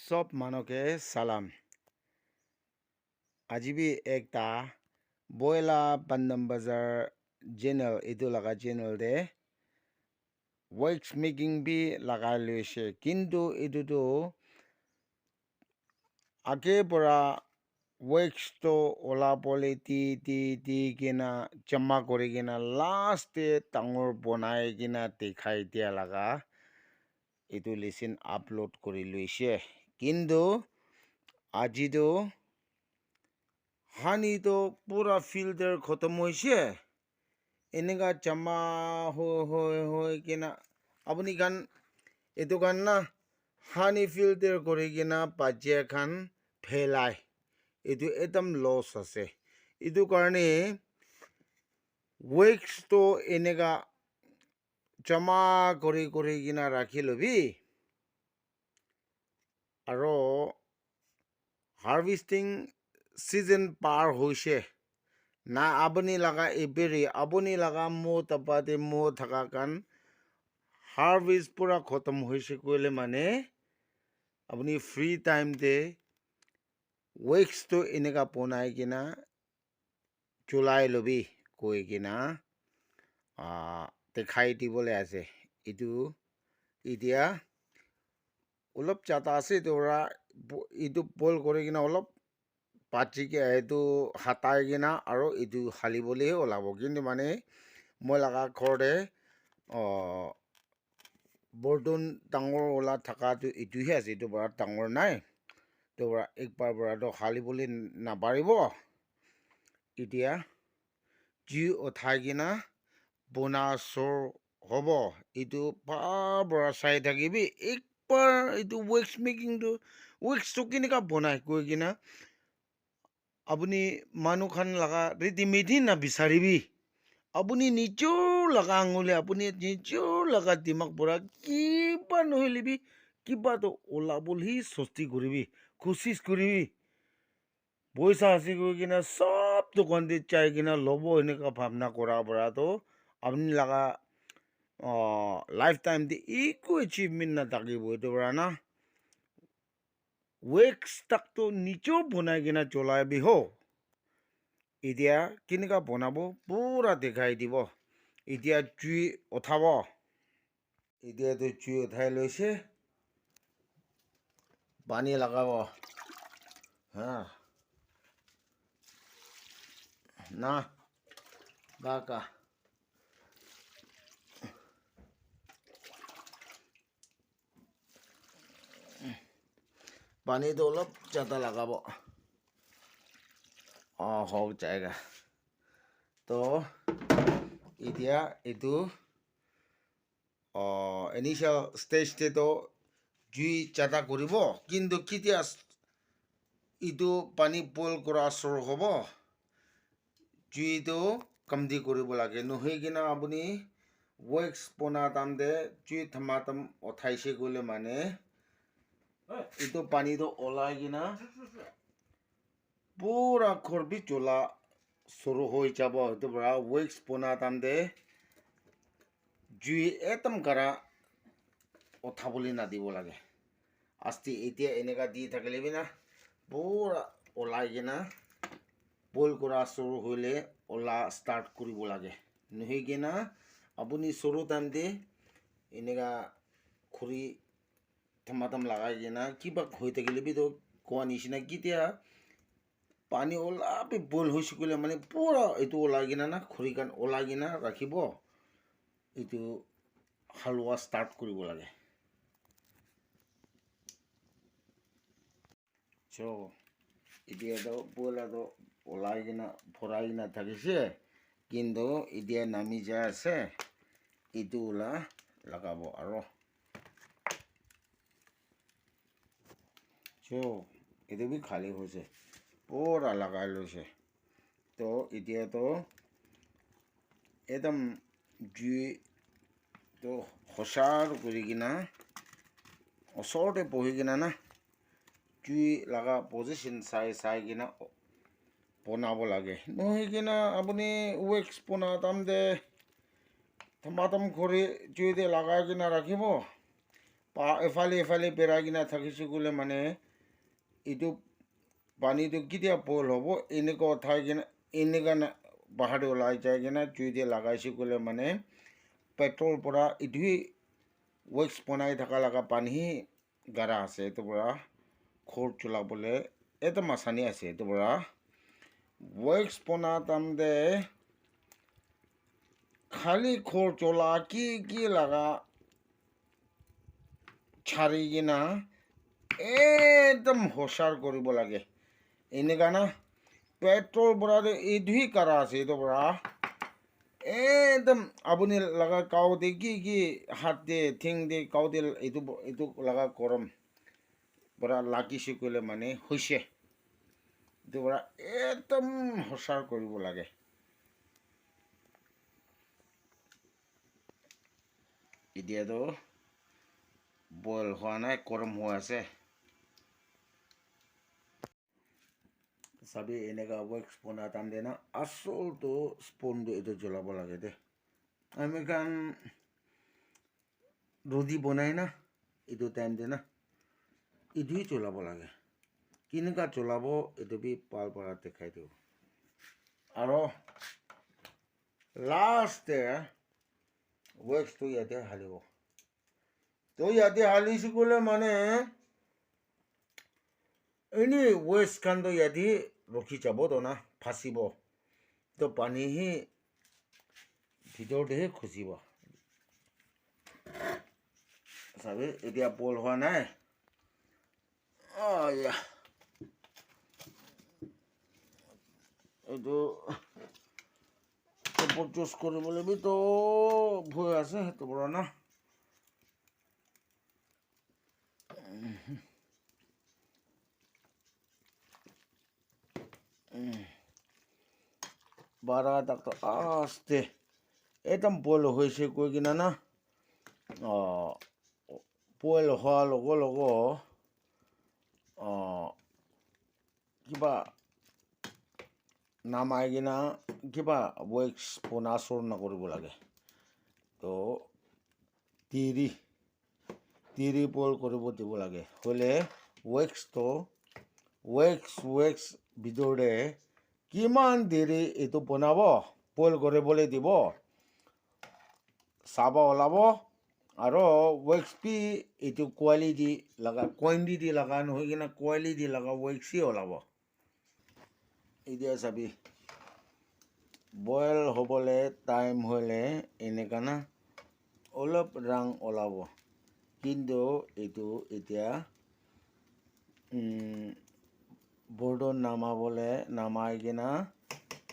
সব মানুহকে সালাম। আজি भी একটা বইলা পান্ডম বাজার চ্যানেল এইটো লাগা চ্যানেল দে ওয়েক্স মেকিং भी লাগাই লৈছে, কিন্তু এইটোতো আগে পৰা ওয়েক্সটো ওলাবলৈ তি কিনা জমা কৰি কিনা লাষ্টে ডাঙৰ বনাই কিনা দেখাই দিয়া লাগা এইটো লিচিন আপলোড কৰি লৈছে। কিন্তু আজিতো হানি তো পুরা ফিল্টার খতম হয়েছে, এনেকা জমা হয়ে কিনা আপনি গান এইটো গান না হানি ফিল্টার করে কিনা বাজে খান ফেলাই, এইটো একদম লস আছে। এইটো কাৰণে ওয়েক্সটো এনেকা জমা কৰি কিনা ৰাখি লবি, আৰু হাৰ্ভেষ্টিং সিজন পাৰ হৈছে না। আপুনি লাগা এবেৰি আপুনি লাগা মো তাপাতে মো থাকা কান হাৰ্ভেষ্ট পুরা খতম হৈছে কইলে মানে আপুনি ফ্রি টাইম দে ওয়েক্সটো এনেকা বনাই কিনা চলাই লবি কৈ কিনা দেখাই দিবলৈ আছে। এইটো এতিয়া অলপ চাটা আছে, এইটো বইল কৰি কিনা অলপ পাচিকে এইটো হাতাই কিনা আৰু এইটো হালিবলৈহে ওলাব। কিন্তু মানে মই লাগা ঘৰতে বৰ্তন ডাঙৰ ওলা থকাটো এইটোহে আছে, এইটো পৰা ডাঙৰ নাই, এইটো পৰা একবাৰ পৰাটো হালিবলৈ নাপাৰিব। এতিয়া জুই উঠাই কিনা বনা চোৰ হ'ব, এইটো পৰা চাই থাকিবি একবাৰ। এইটো ওয়েক্স মেকিংটো ওয়েক্সটো কেনেকা বনাই কৈ কিনা আপুনি মানুহ খান লাগা ৰেডিমেডি না বিচাৰিবি। আপুনি নিজৰ লগা আঙুলি আপুনি নিজৰ লগা দিমাগ পৰা কিবা নহ'লেবি কিবাটো ওলাবলৈ চেষ্টা কৰিবি, কোচিছ কৰিবি। পইচা আছে কৈ কিনা সব দোকানতে চাই কিনা ল'ব এনেকুৱা ভাৱনা কৰাৰ পৰাতো আপুনি লগা লাইফ টাইম দি একো এচিভমেণ্ট নাথাকিব। এইটো পৰা না ওয়েক্স তাকতো নিজেও বনাই কিনা চলাবি হ। এতিয়া কেনেকা বনাব পুৰা দেখাই দিব। এতিয়া জুই উঠাব, এতিয়াতো জুই উঠাই লৈছে, পানী লগাব হা না বাকা পানীটো অলপ জাতা লগাব, হোক জায়গা তো। এতিয়া এইটো ইনিশিয়াল ষ্টেজতেতো জুই জাতা কৰিব, কিন্তু কেতিয়া এইটো পানী বইল কৰা চোৰ হ'ব জুইটো কমতি কৰিব লাগে। নহৈ কিনা আপুনি ওয়েক্স বনা তামদে জুই থামাতাম উঠাইছে গ'লে মানে এইটো পানীটো ওলাই কিনা পুৰা খৰবি জ্বলা চুৰু হৈ যাব। সেইটো পৰা ওয়েক্স বনা তামদে জুই একদম কাৰা উঠাবলৈ নাদিব লাগে। আস্তি এতিয়া এনেকা দি থাকিলে না পুৰা ওলাই কিনা বইল কৰা চুৰু হ'লে ওলা ষ্টাৰ্ট কৰিব লাগে। নহৈ কিনা আপুনি চুৰু টাইমতে এনেকা খৰি থামাতাম লগাই কিনা কিবা হৈ থাকিলে তো কোৱা নিচিনা কেতিয়া পানী অলপ বইল হৈছে ক'লে মানে পুৰা এইটো ওলাই কিনা না খৰি কাণ ওলাই কিনা ৰাখিব, এইটো হালোৱা ষ্টাৰ্ট কৰিব লাগে। এতিয়াতো বইলাৰটো ওলাই কিনা ভৰাই কিনা থাকিছে, কিন্তু এতিয়া নামি যাই আছে, এইটো ওলা লগাব আৰু এইটো বি খালী হৈছে পুৰা লগাই লৈছে। তো এতিয়াতো একদম জুইটো সঁচাৰ কৰি কিনা ওচৰতে বহি কিনা না জুই লগা পজিশ্যন চাই কিনা বনাব লাগে। নহৈ কিনা আপুনি ওয়েক্স বনা তামদে থামাতাম কৰি জুইতে লগাই কিনা ৰাখিব, এফালে এফালে পেৰাই কিনা থাকিছোঁ গ'লে মানে এইটো পানীটো কেতিয়া বইল হ'ব এনেকুৱা উঠাই কিনে এনেকুৱা বাহাৰটো ওলাই যাই কিনে জুই দিয়ে লগাইছোঁ গ'লে মানে পেট্ৰল পৰা এইটোৱেই ৱেক্স বনাই থকা লগা পানী গাৰা আছে এইটোৰ পৰা খোৰ চলাবলৈ এটা মাছানি আছে এইটোৰ পৰা ৱেক্স বনা তাৰমানে খালি খোৰ চলা কি লগা ছাৰি কিনা একদম হোচাৰ কৰিব লাগে এনেকুৱা না পেট্ৰল পৰা এইটোৱেই কাৰা আছে এইটোৰ পৰা একদম আপুনি লগা কাউতে কি হাত দিয়ে ঠেং দিয়ে কাউতে এইটো লগা গৰম পৰা লাগিছে কৰিলে মানে হৈছে এইটো পৰা একদম হোচাৰ কৰিব লাগে এতিয়াতো বইল হোৱা নাই গৰম হৈ আছে চাবি এনেকুৱা ৱেক্স বনা তাৰমানে না আচলটো স্পনটো এইটো জ্বলাব লাগে দে আমি কাৰণ ৰুটি বনাই না এইটো টাইম দে না এইটোৱেই জ্বলাব লাগে কেনেকুৱা জ্বলাব এইটো বি পাল পৰা দেখাই দিওঁ আৰু লাষ্টে ৱেক্সটো ইয়াতে হালিব তো ইয়াতে হালিছোঁ গ'লে মানে এনেই ৱেক্স খানটো ইয়াতে ৰখি যাব তো না ফাঁচিব তো পানীহি ভিতৰতেহে খুচিব চাবি এতিয়া বইল হোৱা নাই এইটো জুচ কৰিবলৈ বি তো ভয় আছে সেইটো পৰা না বাৰা তাকতো আস্তে একদম বইল হৈছে কৈ কিনা না বইল হোৱাৰ লগে লগে কিবা নামাই কিনা কিবা ৱেক্স পোনা চূৰ্ণ কৰিব লাগে তো তিৰি বইল কৰিব দিব লাগে হ'লে ৱেক্স ভিতৰে কিমান দেৰি এইটো বনাব বইল কৰিবলৈ দিব চাব ওলাব আৰু ৱেক্স বি এইটো কোৱালিটি লগা কোৱাণ্টিটি লগা নহয় কিনা কোৱালিটি লগা ৱেক্সেই ওলাব এতিয়া চাবি বইল হ'বলৈ টাইম হ'লে এনেকুৱা না অলপ ৰং ওলাব কিন্তু এইটো এতিয়া বৰ্ডত নামাই কিনা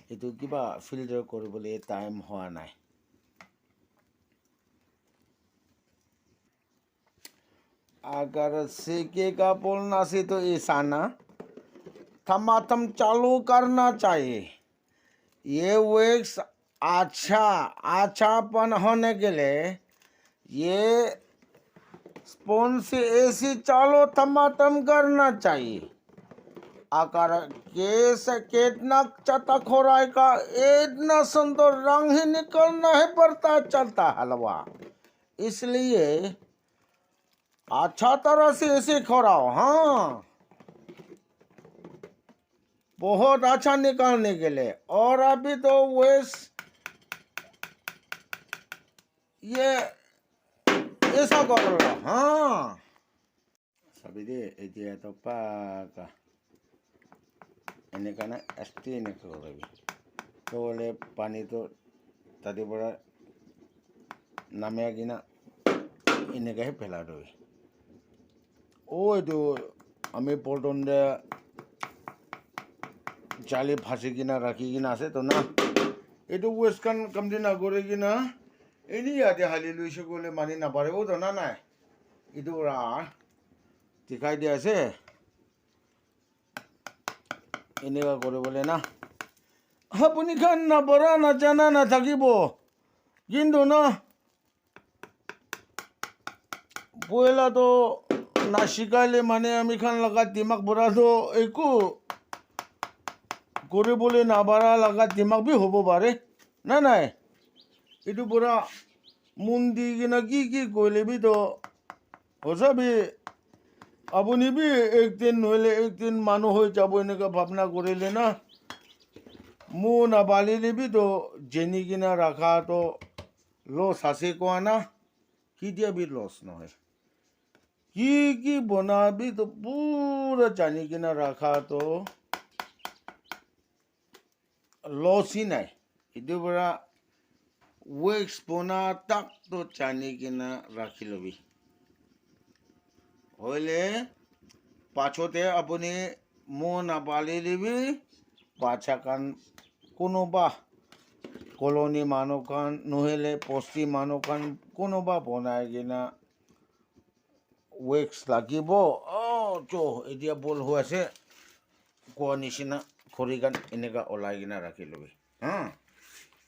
এইটো কিবা ফিল্টাৰ কৰিবলৈ টাইম হোৱা নাই अगर सीखे का बोलना से तो ऐसा ना थमाथम चालू करना चाहिए ये वैक्स अच्छापन होने के लिए ये स्पून से ऐसी चालू थमाथम करना चाहिए अगर कैसे कितना चटक हो रहा है का इतना सुंदर रंग ही निकलना है पड़ता चलता हलवा इसलिए अच्छा तरह से ऐसे खोराओ हाँ बहुत अच्छा निकालने के लिए और अभी तो वेस्ट ये ऐसा कर लो हाँ सभी दे ये तो पाका इन्हें कहना एस्टी निकल रही तो बोले पानी तो तभी बड़ा नमया की ना इन्हें कहे फैला दो এইটো আমি পল্টনতে জালি ফাঁচি কিনা ৰাখি কিনা আছে তো না এইটো ৱেষ্টখন কমটি নকৰি কিনা এনেই ইয়াতে হালি লৈছোঁ গ'লে মানি নাপাৰিব তো না নাই এইটো দেখাই দিয়া আছে এনেকুৱা কৰিবলৈ না আপুনি খান নপৰা নাজানা নাথাকিব কিন্তু না পইলাটো না শিকাইলে মানে আমি খান লগা দিমাগ বৰাটো একো কৰিবলৈ নাবাৰা লগা দিমাগ বি হ'ব পাৰে না নাই এইটো পৰা মন দি কিনা কি কৰিলে বি তো সঁচাবি আপুনি বি একদিন নহ'লে একদিন মানুহ হৈ যাব এনেকুৱা ভাৱনা কৰিলে না মোৰ নাবালিলেবিতো যেনি কিনা ৰাখাটো লছ আছে কোৱা না কেতিয়াবি লছ নহয় কি বনাবি তো পুৰা জানি কিনা ৰাখাটো লছই নাই এইটো পৰা ৱেক্স বনা তাকতো জানি কিনা ৰাখি ল'বি হলে পাছতে আপুনি মোৰ নাপালিলেবি বাচ্চাকান কোনোবা কলনি মানুহখন নহ'লে বস্তি মানুহখন কোনোবা বনাই কিনা ৱেক্স লাগিব এতিয়া বল হৈ আছে কোৱা নিচিনা খৰিকান এনেকুৱা ওলাই কিনা ৰাখি ল'বি হা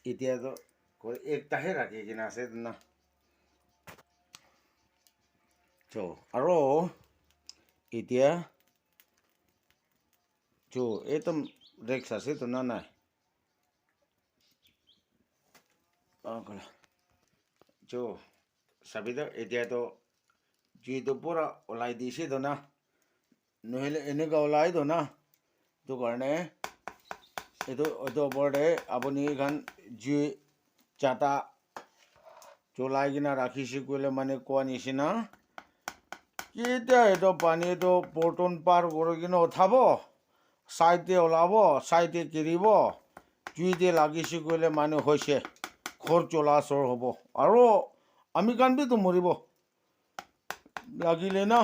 এতিয়াতো একটাহে ৰাখি কিনা আছে না আৰু এতিয়া এইটো ৰেক্স আছে তো না নাই চাবিতো এতিয়াতো যিটো পুৰা ওলাই দিছেতো না নহ'লে এনেকুৱা ওলাইতো না সেইটো কাৰণে এইটো ওপৰতে আপুনি এইখন যি চাটা জ্বলাই কিনা ৰাখিছে কৰিলে মানে কোৱা নিচিনা কেতিয়া এইটো পানীটো বৰ্তন পাৰ কৰি কিনে উঠাব ছাইডে ওলাব ছাইডে কিৰিব জুইতে লাগিছে কৰিলে মানে হৈছে ঘৰ চলাচল হ'ব আৰু আমি কাণবিতো মৰিব লাগিলে না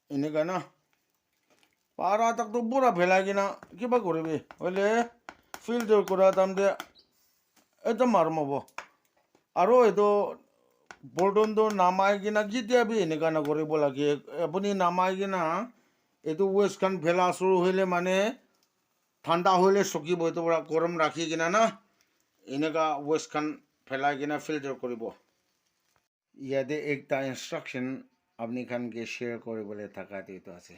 এনেকুৱা না পাৰা তাকতো পুৰা ভেলাই কিনা কিবা কৰিবি হ'লে ফিল্টাৰ কৰা তাৰমানে এইটো মাৰম হ'ব আৰু এইটো বৰ্তনটো নামাই কিনা কেতিয়াবি এনেকুৱা নকৰিব লাগে আপুনি নামাই কিনা এইটো ৱেষ্টখন ভেলা চুৰ হ'লে মানে ঠাণ্ডা হ'লে চকিব এইটো পৰা গৰম ৰাখি কিনা না এনেকুৱা ৱেষ্টখন পেলাই কিনা ফিল্টাৰ কৰিব ইয়াতে একটা ইনষ্ট্ৰাকশ্যন আপুনি খানকে শ্বেয়াৰ কৰিবলৈ থকাটো এইটো আছে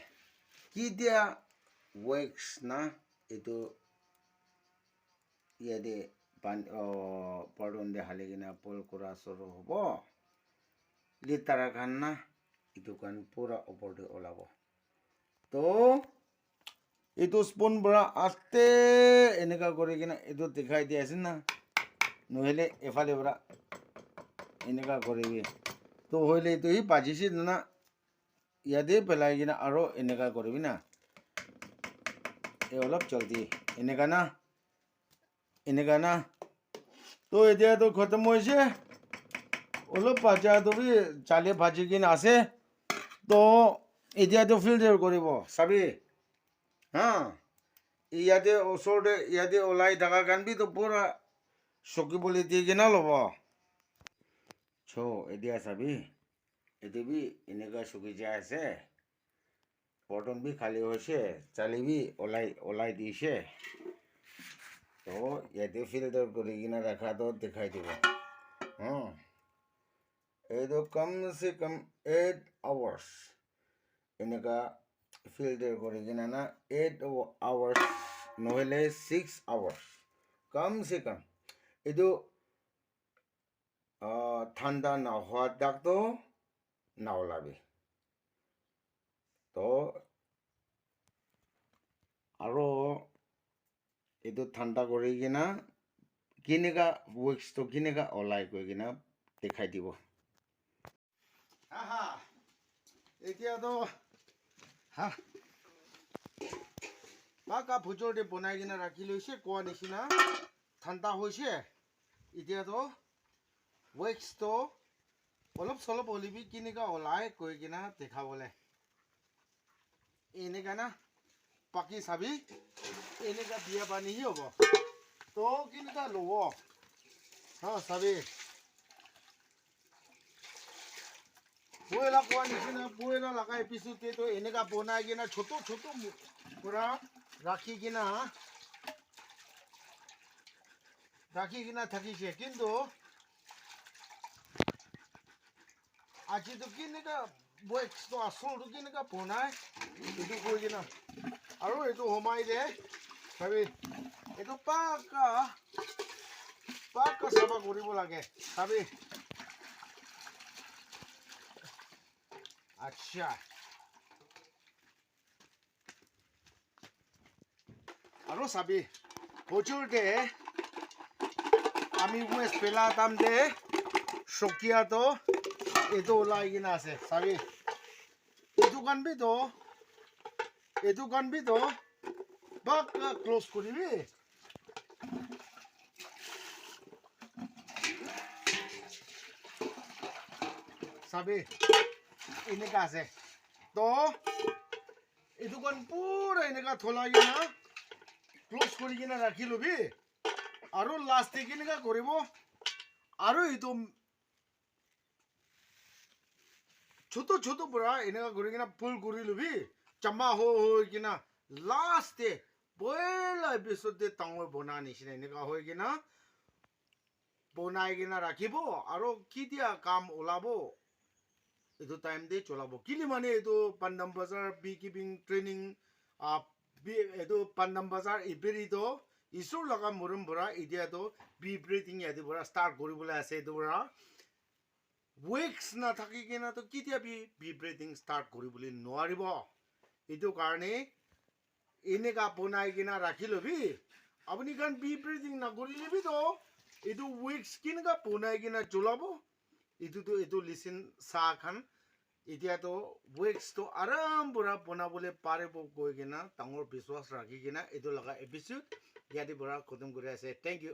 কেতিয়া ৱেক্স না এইটো ইয়াতে পৰ্দন ঢালি কিনা পল কৰা চৰু হ'ব লেতেৰা খান না এইটো খান পুৰা ওপৰতে ওলাব তো এইটো স্পুন পৰা আস্তে এনেকুৱা কৰি কিনে এইটো দেখাই দি আছে না নহ'লে এফালে পৰা এনেকুৱা কৰিবি তো হ'লে এইটো সি বাজিছে না ইয়াতে পেলাই কিনে আৰু এনেকুৱা কৰিবি না এই অলপ জলদি এনেকুৱা না তো এতিয়াতো খতম হৈছে অলপ ভাজাটো বি চালি ভাজি কিনে আছে তো এতিয়াতো ফিল্টাৰ কৰিব চাবি হা ইয়াতে ওচৰতে ইয়াতে ওলাই থকা কাৰণবিতো পুৰা চকিবলৈ দি কিনে ল'ব এতিয়া চাবি এইটো বি এনেকুৱা চকি যাই আছে বৰ্তন বি খালী হৈছে চালি বি ওলাই দিছে তো ইয়াতে ফিল্টাৰ কৰি কিনে ৰাখাটো দেখাই দিব এইটো কমচে কম 8 hours এনেকুৱা ফিল্টাৰ কৰি কিনে না 8 hours নহ'লে 6 hours কমচে কম এইটো ঠাণ্ডা নোহোৱা তাকতো নাওলাবি তো আৰু এইটো ঠাণ্ডা কৰি কিনা কেনেকুৱা ৱেক্সটো কেনেকুৱা ওলাই গৈ কিনা দেখাই দিব এতিয়াতো পাকা ভিতৰতে বনাই কিনে ৰাখি লৈছে কোৱা নিচিনা ঠাণ্ডা হৈছে এতিয়াতো ৱেক্সটো অলপ চলপ ওলিবি কেনেকুৱা ওলাই কৈ কিনা দেখাবলৈ এনেকুৱা না পাকি চাবি এনেকুৱা বিয়া পানীহি হ'ব তো কেনেকুৱা ল'ব চাবি বইলা কোৱা নিচিনা বইলা লগাই পিছতেতো এনেকুৱা বনাই কিনা ছোট পুৰা ৰাখি কিনা থাকিছে কিন্তু আজিতো কেনেকুৱা ৱেক্সটো আচলটো কেনেকুৱা বনাই এইটো কৈ কিনা আৰু এইটো সোমাই দে চাবি এইটো পাকা চাফা কৰিব লাগে চাবি আচ্ছা আৰু চাবি হজুৰতে আমি ওয়েস্ট পেলা তাম দে সকিয়াতো এটো ওলাই কিনা আছে চাবি এটো কানবি তো বাক ক্লোজ কৰিবি চাবি এনেকা আছে তো এটো কান পুৰা এনেকা থলাই কিনা ক্লোজ কৰি কিনা ৰাখি লবি আৰু লাষ্টে কেনেকা কৰিব আৰু এইটো ছোট ছোট পুৰা এনেকা কৰি কিনা ফুল কৰি লবি চাম্মা হৈ কিনা লাষ্টে পইলা এপিসোডে ডাঙৰ বনা নিচিনা এনেকা হৈ কিনা বনাই কিনা ৰাখিব আৰু কেতিয়া কাম ওলাব এইটো টাইম দে চলাব কিলি মানে এইটো পাণ্ডাম বজাৰ বি কিপিং ট্ৰেইনিং এইটো পাণ্ডাম বজাৰ ইবেৰিটো ইছুৰ লগা মৰম ভৰা এতিয়াতো বি ব্ৰিথিং ইয়াতে ভৰা ষ্টাৰ্ট কৰিবলৈ আছে এইটো ভৰা উইক্স নাথাকি কিনা তো কেতিয়া বি ব্ৰিথিং ষ্টাৰ্ট কৰিবলৈ নোৱাৰিব এইটো কাৰণে এনেকা বনাই কিনা ৰাখি লবি আপুনি কাৰণ বি ব্ৰিথিং নকৰিলেবি তো এইটো উইক্স কেনেকা বনাই কিনা চলাব এইটো লিচেন চাহ খান এতিয়াতো উইক্সটো আৰাম পৰা বনাবলৈ পাৰিব কৈ কিনা ডাঙৰ বিশ্বাস ৰাখি কিনা এইটো লগা এপিসোড ইয়াতে পৰা খতম কৰি আছে থেংক ইউ